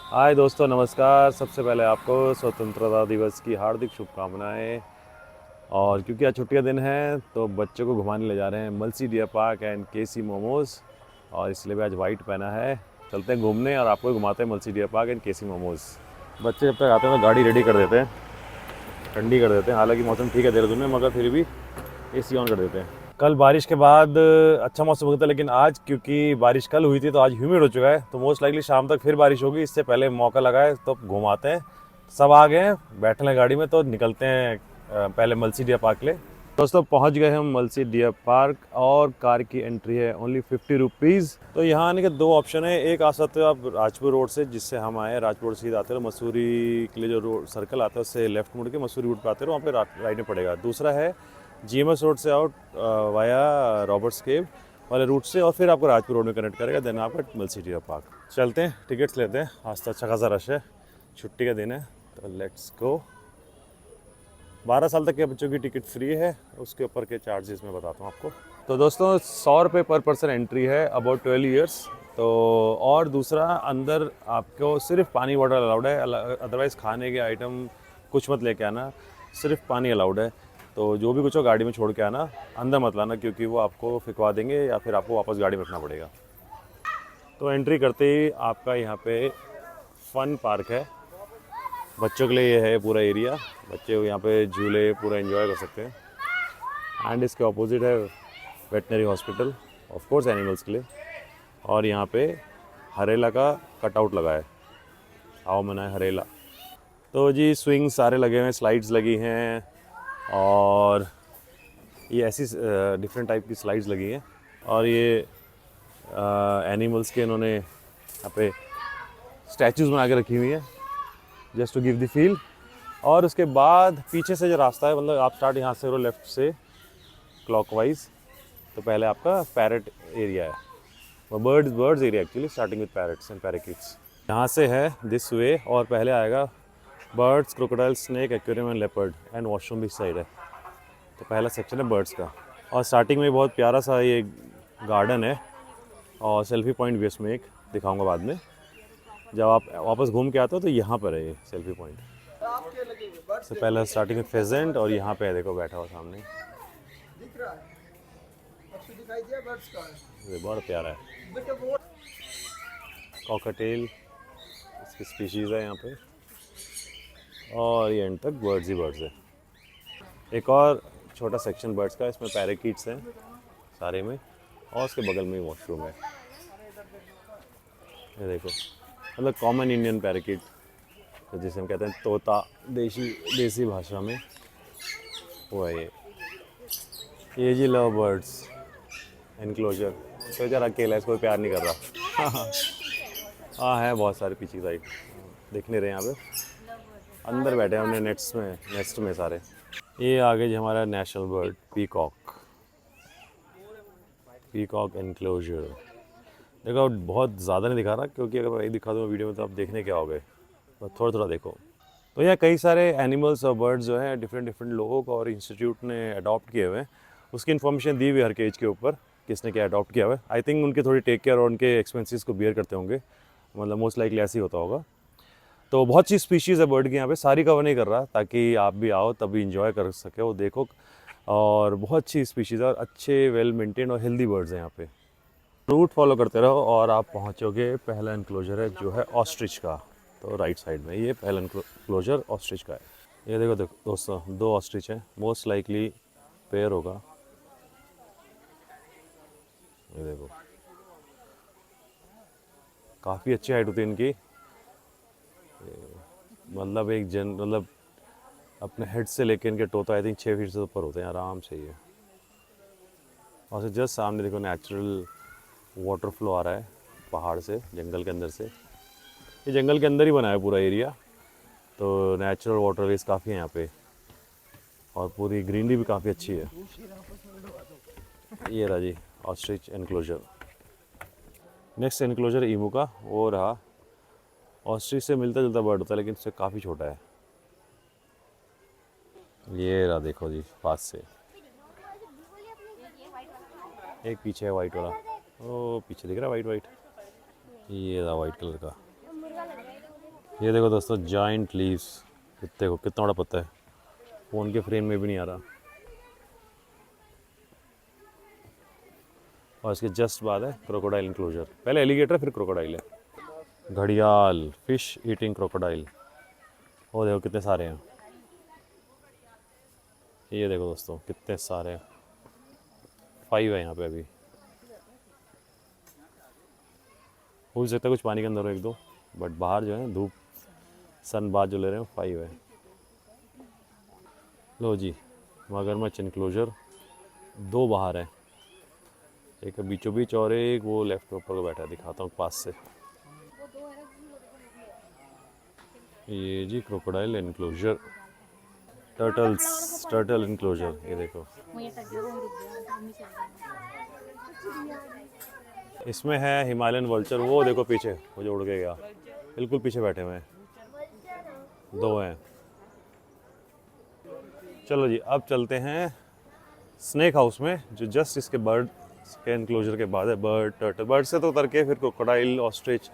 हाय दोस्तों, नमस्कार। सबसे पहले आपको स्वतंत्रता दिवस की हार्दिक शुभकामनाएं। और क्योंकि आज छुट्टी का दिन है तो बच्चों को घुमाने ले जा रहे हैं मलसी डियर पार्क एंड केसी मोमोज़। और इसलिए भी आज वाइट पहना है। चलते हैं घूमने और आपको घुमाते हैं मलसी डियर पार्क एंड केसी मोमोज़। बच्चे जब तक आते हैं तो गाड़ी रेडी कर देते हैं, ठंडी कर देते हैं। हालांकि मौसम ठीक है देहरादून में, मगर फिर भी एसी ऑन कर देते हैं। कल बारिश के बाद अच्छा मौसम हो गया था, लेकिन आज क्योंकि बारिश कल हुई थी तो आज ह्यूमिड हो चुका है, तो मोस्ट लाइकली शाम तक फिर बारिश होगी। इससे पहले मौका लगा है तो घुमाते हैं। सब आ गए हैं, बैठ लें गाड़ी में तो निकलते हैं पहले मलसी डियर पार्क के लिए। दोस्तों पहुंच गए हम मलसी डियर पार्क और कार की एंट्री है ओनली 50 रुपीज़। तो यहाँ आने के दो ऑप्शन है। एक आ सकते हो आप राजपुर रोड से, जिससे हम आए राजपुर रोड सीधे आते हो, मसूरी के लिए जो रोड सर्कल आता है उससे लेफ्ट मुड़ के मसूरी रूट पे आते हो, वहाँ पे राइट में पड़ेगा। दूसरा है जीएमएस रोड से आउट वाया रॉबर्ट्स केव वाले रूट से, और फिर आपको राजपुर रोड में कनेक्ट करेगा, देन आपका मलसी डियर पार्क। चलते हैं, टिकट्स लेते हैं। आज तो अच्छा खासा रश है, छुट्टी का दिन है, तो लेट्स गो। 12 साल तक के बच्चों की टिकट फ्री है, उसके ऊपर के चार्जेस मैं बताता हूँ आपको। तो दोस्तों 100 रुपये पर पर्सन एंट्री है, अबाउट 12 ईयर्स। तो और दूसरा, अंदर आपको सिर्फ पानी बॉटल अलाउड है, अदरवाइज़ खाने के आइटम कुछ मत लेके आना, सिर्फ पानी अलाउड है। तो जो भी कुछ हो गाड़ी में छोड़ के आना, अंदर मत लाना, क्योंकि वो आपको फिकवा देंगे या फिर आपको वापस गाड़ी में रखना पड़ेगा। तो एंट्री करते ही आपका यहाँ पे फन पार्क है, बच्चों के लिए ये है पूरा एरिया। बच्चे यहाँ पे झूले पूरा एंजॉय कर सकते हैं। एंड इसके ऑपोजिट है veterinary hospital, of course animals के लिए। और यहाँ पे हरेला का कटआउट लगा है, आओ मनाए हरेला। तो जी स्विंग सारे लगे हुए हैं, स्लाइड्स लगी हैं, और ये ऐसी डिफरेंट टाइप की स्लाइड्स लगी हैं। और ये एनिमल्स के इन्होंने यहाँ पे स्टैचूज़ बना के रखी हुई हैं, just to give the feel. और उसके बाद पीछे से जो रास्ता है, मतलब आप स्टार्ट यहाँ से करो लेफ़्ट से क्लॉकवाइज, तो पहले आपका पैरट एरिया है, वो birds area actually, starting with parrots and parakeets. यहाँ से है दिस वे, और पहले आएगा birds, crocodile, snake, aquarium and leopard and washroom भी साइड है। तो पहला सेक्शन है बर्ड्स का। और स्टार्टिंग में बहुत प्यारा सा ये गार्डन है, और सेल्फी पॉइंट भी इसमें एक दिखाऊंगा बाद में। जब आप वापस घूम के आते हो तो यहाँ पर है ये सेल्फी पॉइंट। तो पहले स्टार्टिंग में फेजेंट, और यहाँ पे है देखो बैठा हुआ सामने, ये बहुत प्यारा है। कॉकटेल इसकी स्पीशीज़ है यहाँ पे, और ये एंड तक बर्ड्स ही बर्ड्स है। एक और छोटा सेक्शन बर्ड्स का, इसमें पैराकीट्स हैं सारे में, और उसके बगल में ही वॉशरूम है। ये देखो, मतलब कॉमन इंडियन पैराकीट, तो जिसे हम कहते हैं तोता देसी भाषा में, वो है ये जी लव बर्ड्स एनक्लोजर। तो जरा अकेला है, इसको कोई प्यार नहीं कर रहा। हाँ है बहुत सारे पीछे की साइड, दिख नहीं रहे यहाँ पे, अंदर बैठे हैं हमने नेस्ट में सारे। ये आगे जो हमारा नेशनल बर्ड पीकॉक एनक्लोजर। देखो बहुत ज़्यादा नहीं दिखा रहा, क्योंकि अगर मैं दिखा दूँ वीडियो में तो आप देखने क्या हो गए, बस थोड़ा थोड़ा देखो। तो यहाँ कई सारे एनिमल्स और बर्ड्स जो हैं डिफरेंट लोग और इंस्टीट्यूट ने अडॉप्ट किए हुए हैं। उसकी इन्फॉर्मेशन दी हुई हर केज के ऊपर, किसने क्या अडॉप्ट किया हुआ है। आई थिंक उनके थोड़ी टेक केयर और उनके एक्सपेंसेस को बियर करते होंगे, मतलब मोस्ट लाइकली ऐसे ही होता होगा। तो बहुत सी स्पीशीज़ है बर्ड की यहाँ पे, सारी कवर नहीं कर रहा, ताकि आप भी आओ तभी इंजॉय कर सके वो देखो। और बहुत अच्छी स्पीशीज़ है, और अच्छे वेल मेंटेन और हेल्दी बर्ड्स हैं यहाँ पे। रूट फॉलो करते रहो और आप पहुँचोगे। पहला एनक्लोजर है जो है ऑस्ट्रिच का, तो राइट साइड में ये पहला एनक्लोजर ऑस्ट्रिच का है। ये देखो दोस्तों, दो ऑस्ट्रिच है, मोस्ट लाइकली पेयर होगा। ये देखो काफ़ी अच्छी हाइट होती है इनकी, मतलब मतलब अपने हेड से लेके इनके टोता आई थिंक 6 फीट से ऊपर होते हैं आराम से ये। और जस्ट सामने देखो नेचुरल वाटर फ्लो आ रहा है पहाड़ से, जंगल के अंदर से। ये जंगल के अंदर ही बना है पूरा एरिया, तो नेचुरल वाटर वेज काफ़ी है यहाँ पे, और पूरी ग्रीनरी भी काफ़ी अच्छी है। ये रहा जी ऑस्ट्रिच एनक्लोजर। नेक्स्ट एनक्लोजर ईमू का, वो रहा। ऑस्ट्रिच से मिलता जुलता बर्ड होता है, लेकिन इससे काफ़ी छोटा है। ये रहा देखो जी पास से, एक पीछे है वाइट वाला, ओ पीछे दिख रहा है वाइट, ये रहा वाइट कलर का। ये देखो दोस्तों जाइंट लीव्स, देखो कितना बड़ा पत्ता है, फ़ोन के फ्रेम में भी नहीं आ रहा। और इसके जस्ट बाद है क्रोकोडाइल इंक्लोजर, पहले एलिगेटर फिर क्रोकोडाइल है। घड़ियाल, फिश ईटिंग क्रोकोडाइल, वो देखो कितने सारे हैं। ये देखो दोस्तों कितने सारे हैं, 5 है यहाँ पे अभी। हो सकता है कुछ पानी के अंदर हो एक दो, बट बाहर जो है धूप सन बात जो ले रहे हैं 5 है। लो जी, मगरमच्छ इनक्लोजर, 2 बाहर है, एक बीचों बीच और एक वो लेफ्ट ऊपर को बैठा है, दिखाता हूँ पास से। ये जी क्रोकोडाइल इनक्लोजर, टर्टल इनक्लोजर, ये देखो। इसमें है हिमालयन वल्चर, वो देखो पीछे, वो जो उड़ के गया, बिल्कुल पीछे बैठे हुए हैं, 2 हैं। चलो जी, अब चलते हैं स्नेक हाउस में, जो जस्ट इसके बर्ड के इनक्लोजर के बाद है। बर्ड टर्टल, बर्ड से तो उतर के फिर क्रोकोडाइल ऑस्ट्रिच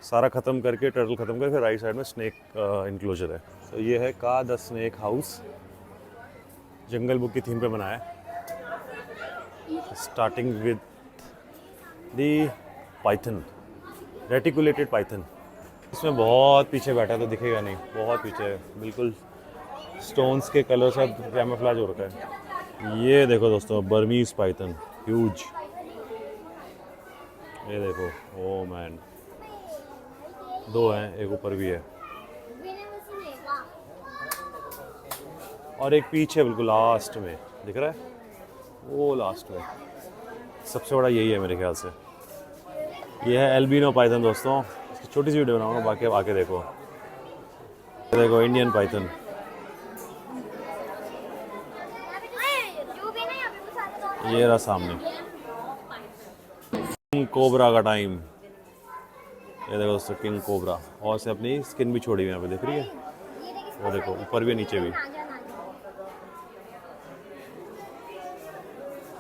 सारा ख़त्म करके, टर्टल ख़त्म करके, फिर राइट साइड में स्नेक इनक्लोजर है। तो ये है का the snake house, jungle book की थीम पे बनाया है। Starting with the Python, reticulated Python. इसमें बहुत पीछे बैठा है तो दिखेगा नहीं, बहुत पीछे है, बिल्कुल स्टोन्स के कलर से कैमोफ्लेज हो रखा है। ये देखो दोस्तों बर्मीज पाइथन, ह्यूज, ये देखो, ओ मैन, 2 हैं, एक ऊपर भी है और एक पीछे बिल्कुल लास्ट में दिख रहा है, वो लास्ट में सबसे बड़ा यही है मेरे ख्याल से। ये है एल्बिनो पाइथन दोस्तों, इसकी छोटी सी वीडियो बनाऊंगा, बाकी अब आके देखो। ये देखो इंडियन पाइथन, ये रहा सामने। किंग कोबरा का टाइम, ये देखो दोस्तों किंग कोबरा, और से अपनी स्किन भी छोड़ी हुई यहाँ पे, दिख रही है, वो देखो ऊपर भी नीचे भी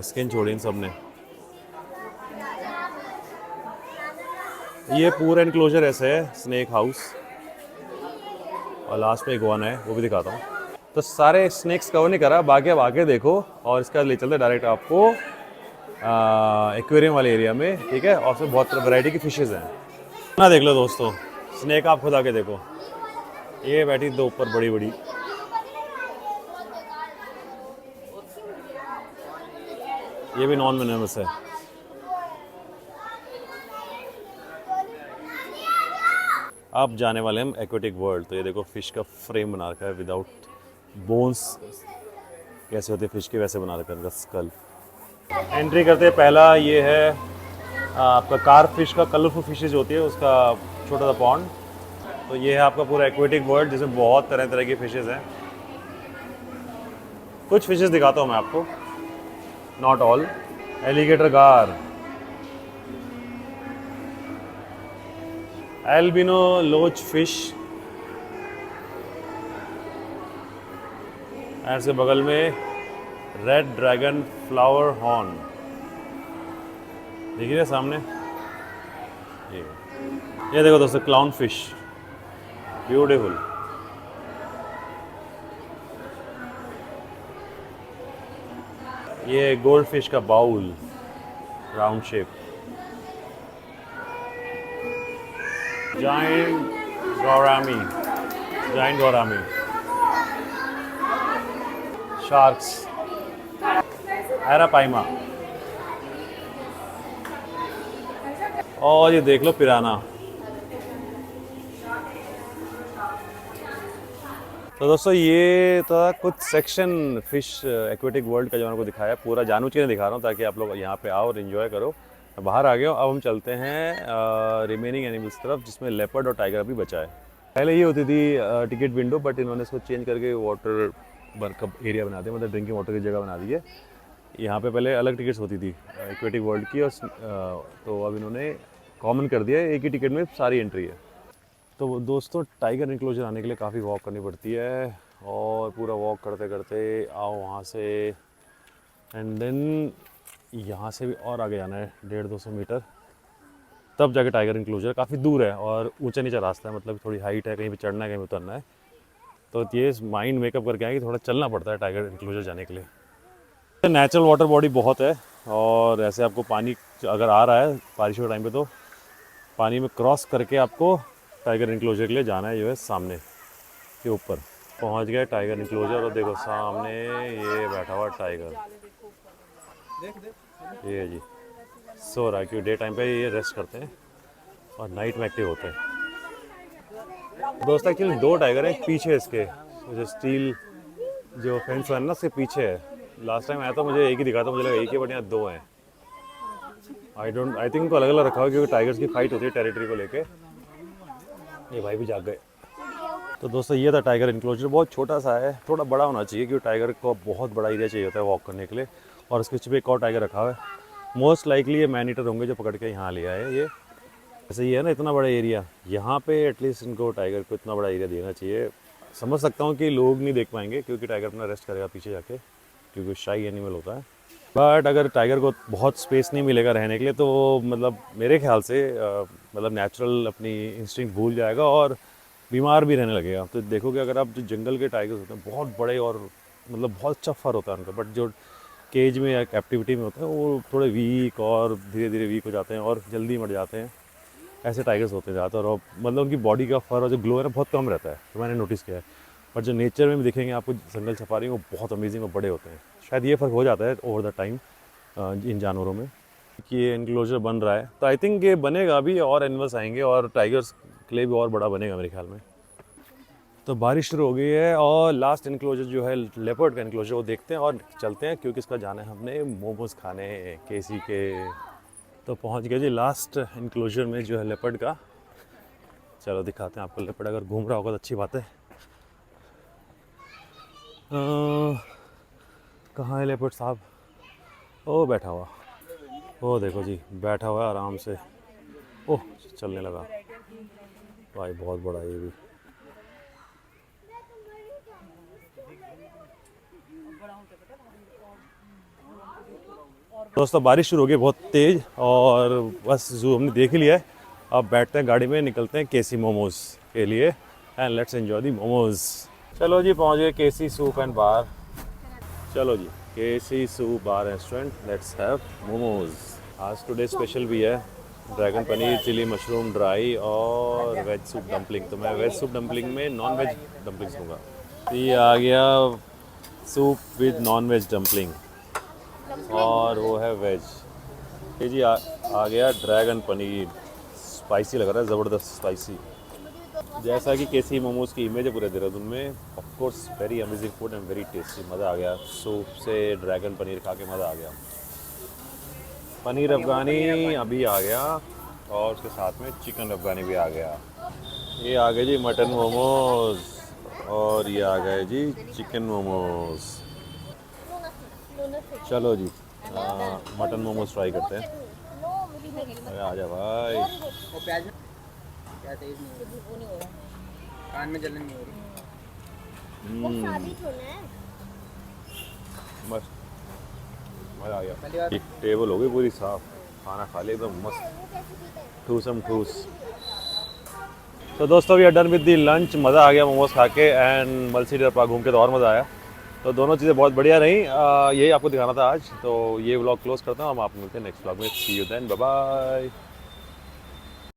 स्किन छोड़ी इन सब ने। ये पूरा इनक्लोजर ऐसे है स्नेक हाउस, और लास्ट में इगुआना है, वो भी दिखाता हूँ। तो सारे स्नेक्स कवर नहीं करा, बाकी अब आके देखो, और इसका ले चलते डायरेक्ट आपको एक्वेरियम वाले एरिया में, ठीक है। और उसमें बहुत वैरायटी की फिशेज हैं ना, देख लो दोस्तों, स्नेक आप खुद आके देखो, ये बैठी 2 ऊपर बड़ी बड़ी, ये भी नॉन वेनमस है। अब जाने वाले हम एक्वेटिक वर्ल्ड। तो ये देखो फिश का फ्रेम बना रखा है विदाउट बोन्स, कैसे होते फिश के वैसे बना रखा है स्कल। एंट्री करते पहला ये है आपका कार फिश का, कलरफुल फिशेज होती है उसका छोटा सा पॉन्ड। तो ये है आपका पूरा एक्वेटिक वर्ल्ड, जिसमें बहुत तरह तरह की फिशेज हैं। कुछ फिशेज दिखाता हूँ मैं आपको, नॉट ऑल। एलिगेटर गार, एल्बिनो लोच फिश, ऐसे बगल में रेड ड्रैगन फ्लावर हॉर्न, देखिए सामने। ये देखो दोस्तों क्लाउन फिश, ब्यूटीफुल। ये गोल्ड फिश का bowl, round shape. Giant gourami, giant gourami. Sharks, arapaima, और ये देख लो पिराना। तो दोस्तों ये था कुछ सेक्शन फिश एक्वेटिक वर्ल्ड का जो मैंने को दिखाया, पूरा जानू चीज़ें दिखा रहा हूँ ताकि आप लोग यहाँ पे आओ और इन्जॉय करो। मैं बाहर आ गया हूँ, अब हम चलते हैं रिमेनिंग एनिमल्स तरफ, जिसमें लेपर्ड और टाइगर अभी बचा है। पहले ये होती थी टिकट विंडो, बट इन्होंने इसको चेंज करके वाटर का एरिया बना दिया, मतलब ड्रिंकिंग वाटर की जगह बना दी है। यहाँ पे पहले अलग टिकट्स होती थी एक्वेटिक वर्ल्ड की, और तो अब इन्होंने कॉमन कर दिया है, एक ही टिकट में सारी एंट्री है। तो दोस्तों टाइगर इनक्लोजर आने के लिए काफ़ी वॉक करनी पड़ती है, और पूरा वॉक करते करते आओ वहाँ से, एंड देन यहाँ से भी और आगे जाना है 150-200 मीटर, तब जाके टाइगर इंक्लोजर। काफ़ी दूर है और ऊंचा नीचा रास्ता है, मतलब थोड़ी हाइट है, कहीं पे चढ़ना है कहीं पे उतरना है। तो ये माइंड मेकअप करके आए कि थोड़ा चलना पड़ता है टाइगर इंक्लोजर जाने के लिए। नेचुरल वाटर बॉडी बहुत है और ऐसे आपको पानी अगर आ रहा है बारिश के टाइम पे तो पानी में क्रॉस करके आपको टाइगर इंक्लोजर के लिए जाना है, जो है सामने के ऊपर। पहुंच गए टाइगर इंक्लोजर और देखो सामने ये बैठा हुआ टाइगर, ये जी सो रहा है, क्योंकि डे टाइम पे ये रेस्ट करते हैं और नाइट में एक्टिव होते हैं। दोस्तों एक्चुअली 2 टाइगर हैं, एक पीछे है इसके जो स्टील जो फेंस है ना उसके पीछे है। लास्ट टाइम आया था मुझे एक ही दिखा था, मुझे लगा एक ही, बट यहाँ 2 हैं। आई थिंक उनको अलग अलग रखा हुआ क्योंकि टाइगर्स की फाइट होती है टेरिटरी को लेके। ये भाई भी जाग गए। तो दोस्तों ये था टाइगर इंक्लोजर, बहुत छोटा सा है, थोड़ा बड़ा होना चाहिए क्योंकि टाइगर को बहुत बड़ा एरिया चाहिए होता है वॉक करने के लिए। और उसके पीछे एक और टाइगर रखा हुआ है, मोस्ट लाइकली ये मैन ईटर होंगे जो पकड़ के यहाँ ले आए। ये ऐसे ही है ना, इतना बड़ा एरिया, यहाँ पे एटलीस्ट इनको टाइगर को इतना बड़ा एरिया देना चाहिए। समझ सकता हूँ कि लोग नहीं देख पाएंगे क्योंकि टाइगर अपना रेस्ट करेगा पीछे जाके, क्योंकि शाई एनिमल होता है। बट अगर टाइगर को बहुत स्पेस नहीं मिलेगा रहने के लिए तो मतलब मेरे ख्याल से मतलब नेचुरल अपनी इंस्टिंक्ट भूल जाएगा और बीमार भी रहने लगेगा। तो देखोगे अगर आप जो जंगल के टाइगर्स होते हैं बहुत बड़े और मतलब बहुत अच्छा फर होता है उनका, बट जो केज में या कैप्टिविटी में होते हैं वो थोड़े वीक और धीरे धीरे वीक हो जाते हैं और जल्दी मर जाते हैं। ऐसे टाइगर्स होते हैं ज़्यादातर और मतलब उनकी बॉडी का फर और जो ग्लो है ना बहुत कम रहता है, तो मैंने नोटिस किया है। बट जो नेचर में भी दिखेंगे आपको जंगल सफारी वो बहुत अमेजिंग और बड़े होते हैं। शायद ये फ़र्क हो जाता है ओवर द टाइम इन जानवरों में कि ये इनक्लोजर बन रहा है। तो आई थिंक ये बनेगा अभी और एनिमल्स आएंगे और टाइगर्स के लिए भी और बड़ा बनेगा मेरे ख्याल में। तो बारिश शुरू हो गई है और लास्ट इनक्लोजर जो है लेपर्ड का इनक्लोजर वो देखते हैं और चलते हैं क्योंकि इसका जाना है हमने मोमोज़ खाने केसी के। तो पहुंच गए जी लास्ट इनक्लोजर में जो है लेपर्ड का। चलो दिखाते हैं आपको लेपर्ड, अगर घूम रहा होगा तो अच्छी बात है। कहाँ है लेपर्ड साहब? ओ बैठा हुआ, ओ देखो जी बैठा हुआ है आराम से। ओह चलने लगा भाई, बहुत बड़ा ये भी। दोस्तों बारिश शुरू हो गई बहुत तेज़ और बस जू हमने देख ही लिया है। अब बैठते हैं गाड़ी में, निकलते हैं केसी मोमोज़ के लिए and let's enjoy the momos. चलो जी पहुंच गए केसी सूप एंड बार। चलो जी KC soup bar restaurant, let's have momos. आज टुडे स्पेशल भी है, dragon paneer chilli mushroom dry और वेज सूप डम्पलिंग। तो मैं वेज सूप डम्पलिंग में नॉन वेज डम्पलिंग्स दूँगा। ये आ गया soup with non veg dumpling और वो है वेज। ये जी आ गया ड्रैगन पनीर, स्पाइसी लग रहा है, ज़बरदस्त स्पाइसी। जैसा कि केसी मोमोज़ की इमेज है पूरे देहरादून में। Of course very amazing food and very tasty, मज़ा आ गया। सूप से ड्रैगन पनीर खा के मज़ा आ गया। पनीर अफ़गानी अभी आ गया और उसके साथ में चिकन अफ़गानी भी आ गया। ये आ गए जी मटन मोमोज़ और ये आ गए जी चिकन मोमोज़। चलो जी मटन मोमोज़ ट्राई करते हैं। अरे आजा भाई। कान में जलन नहीं हो रही। मस्त, मज़ा आ गया। एक टेबल हो गई पूरी साफ, खाना खा लिया एकदम मस्त, ठूसम ठूस। तो दोस्तों we are done with the lunch, मज़ा आ गया मोमोज खा के एंड मलसी डियर पार्क घूम के तो और मज़ा आया। तो दोनों चीज़ें बहुत बढ़िया रही। यही आपको दिखाना था आज। तो ये व्लॉग क्लोज करता हूँ, हम आप मिलते हैं नेक्स्ट व्लॉग में। सी यू देन, बाय बाय।